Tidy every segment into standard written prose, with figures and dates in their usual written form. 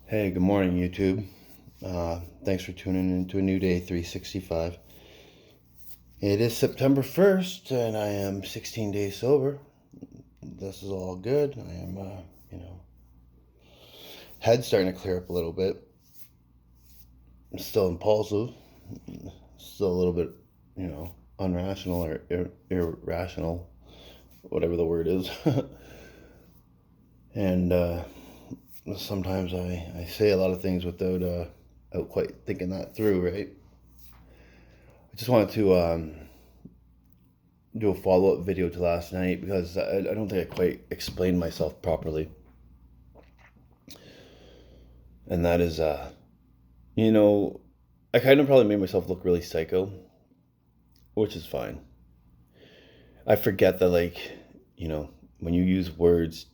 Hey, good morning, YouTube. Thanks for tuning in to a new day 365. It is September 1st, and I am 16 days sober. This is all good. I am, head starting to clear up a little bit. I'm still impulsive, still a little bit, unrational or irrational, whatever the word is. and sometimes I say a lot of things without quite thinking that through, right? I just wanted to do a follow up video to last night because I don't think I quite explained myself properly. And that is, I kind of probably made myself look really psycho, which is fine. I forget that, when you use words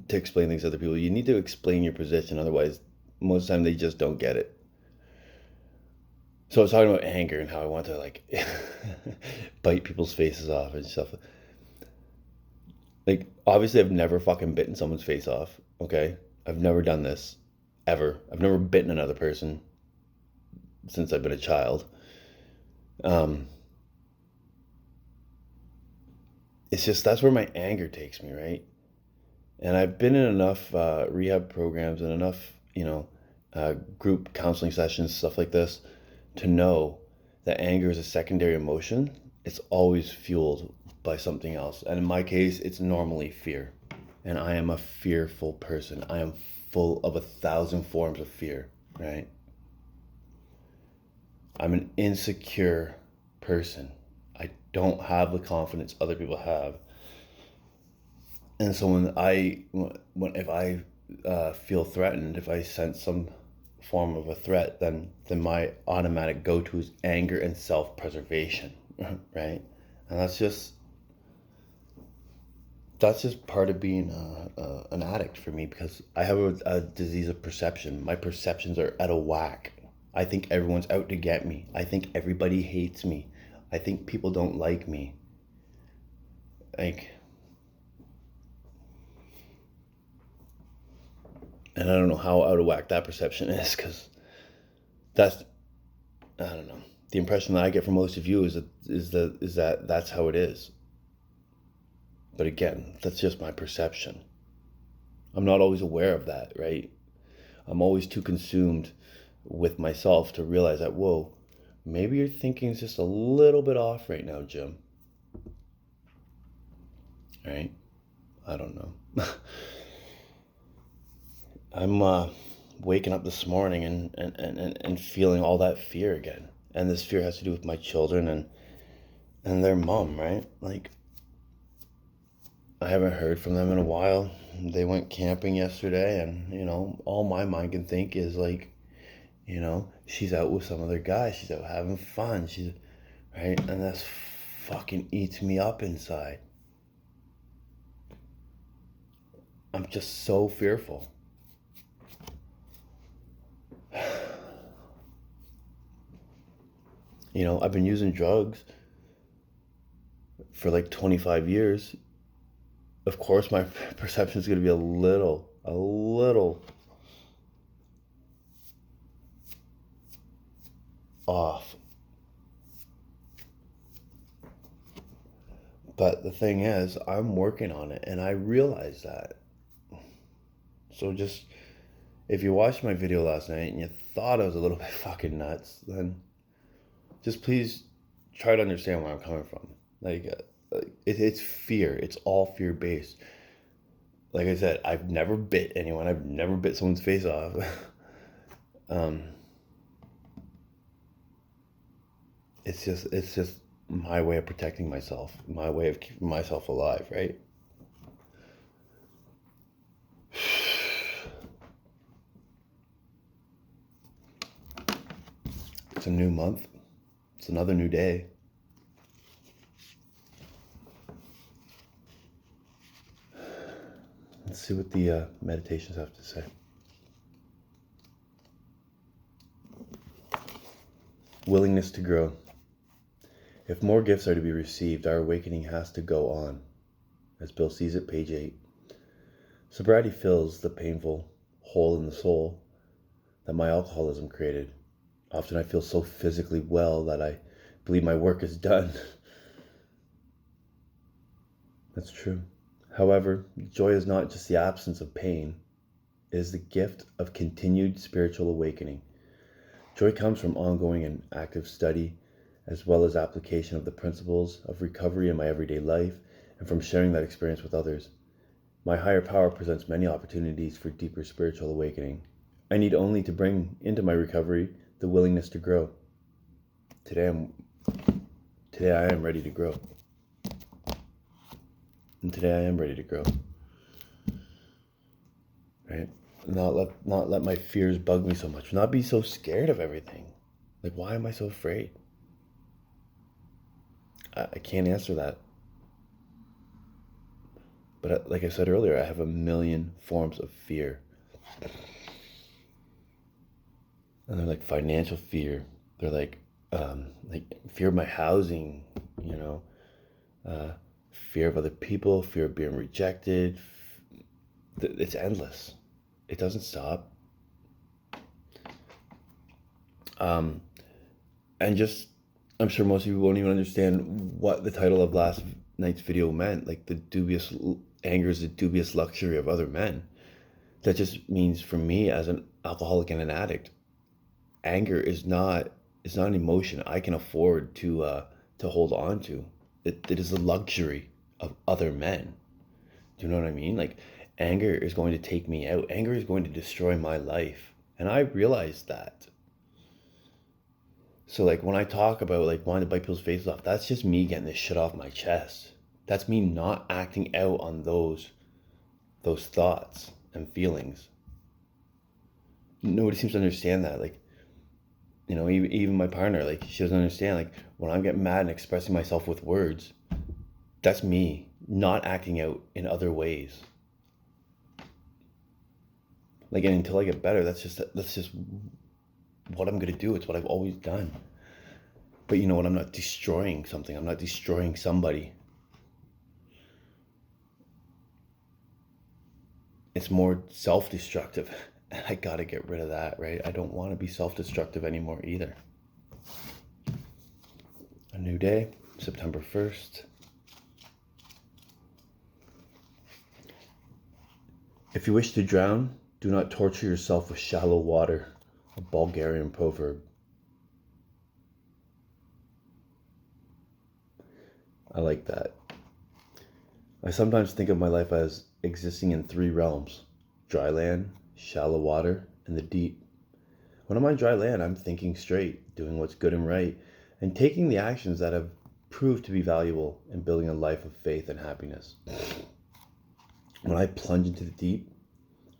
to explain things to other people, you need to explain your position. Otherwise, most of the time they just don't get it. So I was talking about anger and how I want to, bite people's faces off and stuff. Like, obviously, I've never fucking bitten someone's face off, okay? I've never done this, ever. I've never bitten another person since I've been a child. Um, it's just that's where my anger takes me, right? And I've been in enough rehab programs and enough, group counseling sessions, stuff like this, to know that anger is a secondary emotion. It's always fueled by something else. And in my case, it's normally fear. And I am a fearful person. I am full of 1,000 forms of fear, right? I'm an insecure person. I don't have the confidence other people have. And so if I feel threatened, if I sense some form of a threat, then my automatic go-to is anger and self-preservation, right? And that's just part of being an addict for me, because I have a disease of perception. My perceptions are out of whack. I think everyone's out to get me. I think everybody hates me. I think people don't like me. Like, and I don't know how out of whack that perception is, because that's, I don't know. The impression that I get from most of you is that that's how it is. But again, that's just my perception. I'm not always aware of that, right? I'm always too consumed with myself to realize that, whoa, maybe your thinking is just a little bit off right now, Jim. Right? I don't know. I'm waking up this morning and feeling all that fear again. And this fear has to do with my children and their mom, right? Like, I haven't heard from them in a while. They went camping yesterday, and, all my mind can think is, like, she's out with some other guy. She's out having fun. Right? And that's fucking eats me up inside. I'm just so fearful. I've been using drugs for like 25 years. Of course, my perception is going to be a little off. But the thing is, I'm working on it, and I realize that. So just, if you watched my video last night and you thought I was a little bit fucking nuts, then just please try to understand where I'm coming from. It's fear. It's all fear based. Like I said, I've never bit anyone. I've never bit someone's face off. um, it's just my way of protecting myself, my way of keeping myself alive, right? It's a new month. It's another new day. Let's see what the meditations have to say. Willingness to grow. If more gifts are to be received, our awakening has to go on. As Bill sees it, page 8. Sobriety fills the painful hole in the soul that my alcoholism created. Often I feel so physically well that I believe my work is done. That's true. However, joy is not just the absence of pain, it is the gift of continued spiritual awakening. Joy comes from ongoing and active study, as well as application of the principles of recovery in my everyday life, and from sharing that experience with others. My higher power presents many opportunities for deeper spiritual awakening. I need only to bring into my recovery the willingness to grow. Today I am ready to grow. And today I am ready to grow. Right? Not let my fears bug me so much. Not be so scared of everything. Like, why am I so afraid? I can't answer that. But like I said earlier, I have a million forms of fear. And they're like financial fear. They're like fear of my housing, you know, fear of other people, fear of being rejected. It's endless. It doesn't stop. And just, I'm sure most of you won't even understand what the title of last night's video meant. Like, anger is the dubious luxury of other men. That just means, for me as an alcoholic and an addict, anger is not an emotion I can afford to hold on to. It is a luxury of other men. Do you know what I mean? Like, anger is going to take me out. Anger is going to destroy my life. And I realize that. So, like, when I talk about, like, wanting to bite people's faces off, that's just me getting this shit off my chest. That's me not acting out on those thoughts and feelings. Nobody seems to understand that. Like, you know, even my partner, like, she doesn't understand. Like, when I'm getting mad and expressing myself with words, that's me not acting out in other ways. Like, and until I get better, that's just what I'm gonna do. It's what I've always done. But you know what? I'm not destroying something. I'm not destroying somebody. It's more self-destructive. And I gotta get rid of that, right? I don't want to be self-destructive anymore either. A new day, September 1st. If you wish to drown, do not torture yourself with shallow water. A Bulgarian proverb. I like that. I sometimes think of my life as existing in 3 realms: dry land, shallow water, and the deep. When I'm on dry land, I'm thinking straight, doing what's good and right, and taking the actions that have proved to be valuable in building a life of faith and happiness. When I plunge into the deep,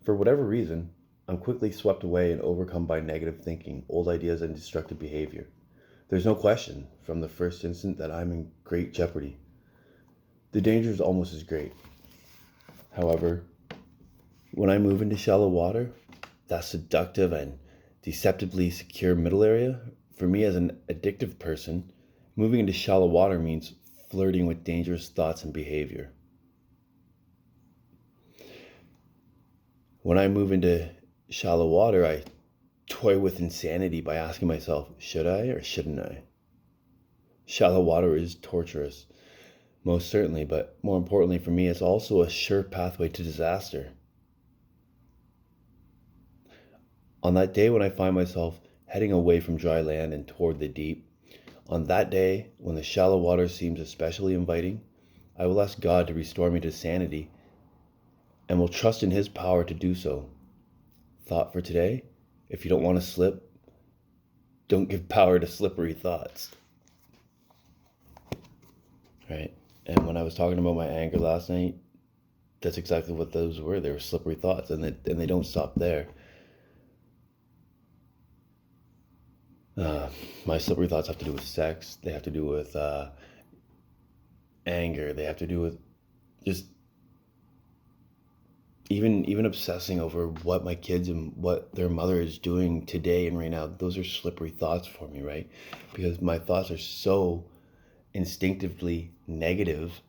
for whatever reason, I'm quickly swept away and overcome by negative thinking, old ideas, and destructive behavior. There's no question from the first instant that I'm in great jeopardy. The danger is almost as great. However, when I move into shallow water, that seductive and deceptively secure middle area, for me as an addictive person, moving into shallow water means flirting with dangerous thoughts and behavior. When I move into shallow water, I toy with insanity by asking myself, should I or shouldn't I? Shallow water is torturous, most certainly, but more importantly for me, it's also a sure pathway to disaster. On that day when I find myself heading away from dry land and toward the deep, on that day when the shallow water seems especially inviting, I will ask God to restore me to sanity and will trust in His power to do so. Thought for today: if you don't want to slip, don't give power to slippery thoughts. Right? And when I was talking about my anger last night, that's exactly what those were. They were slippery thoughts, and they don't stop there. My slippery thoughts have to do with sex. They have to do with anger. They have to do with just even obsessing over what my kids and what their mother is doing today and right now. Those are slippery thoughts for me, right? Because my thoughts are so instinctively negative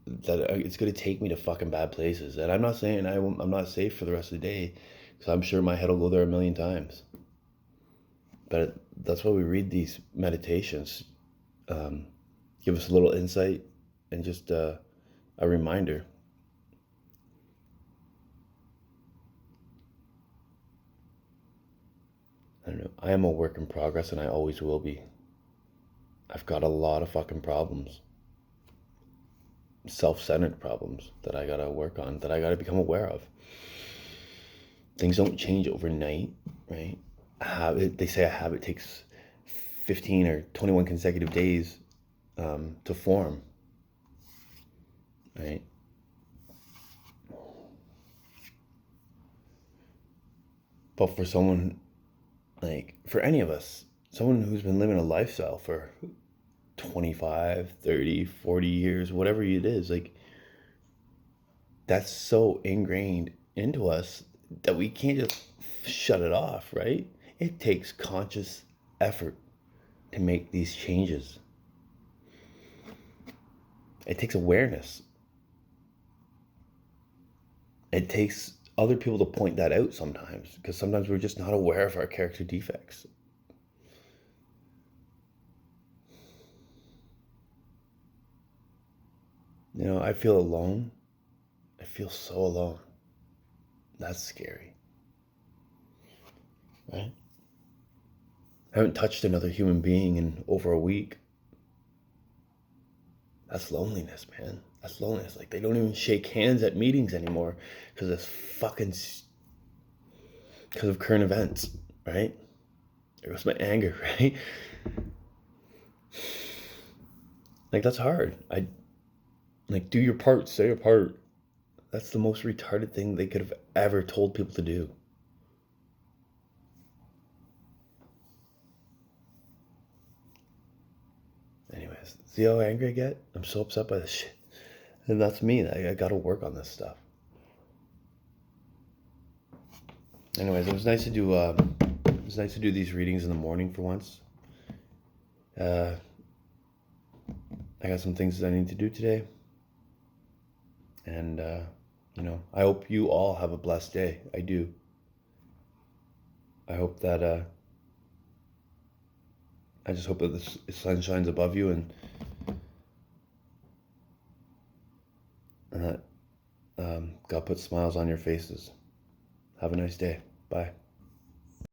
that it's going to take me to fucking bad places. And I'm not saying I'm not safe for the rest of the day, So I'm sure my head will go there a million times. But that's why we read these meditations. Give us a little insight and just a reminder. I don't know. I am a work in progress and I always will be. I've got a lot of fucking problems. Self-centered problems that I gotta work on, that I gotta become aware of. Things don't change overnight, right? They say a habit takes 15 or 21 consecutive days to form, right? But for someone, like, for any of us, someone who's been living a lifestyle for 25, 30, 40 years, whatever it is, like, that's so ingrained into us that we can't just shut it off, right? It takes conscious effort to make these changes. It takes awareness. It takes other people to point that out sometimes, because sometimes we're just not aware of our character defects. You know, I feel alone. I feel so alone. That's scary, right? I haven't touched another human being in over a week. That's loneliness, man. That's loneliness. Like, they don't even shake hands at meetings anymore because because of current events, right? There goes my anger, right? Like, that's hard. Like, do your part, say your part. That's the most retarded thing they could have ever told people to do. Anyways, see how angry I get? I'm so upset by this shit. And that's me. I gotta work on this stuff. Anyways, it was nice to do these readings in the morning for once. I got some things that I need to do today. And I hope you all have a blessed day. I do. I hope that I just hope that the sun shines above you and that God puts smiles on your faces. Have a nice day. Bye.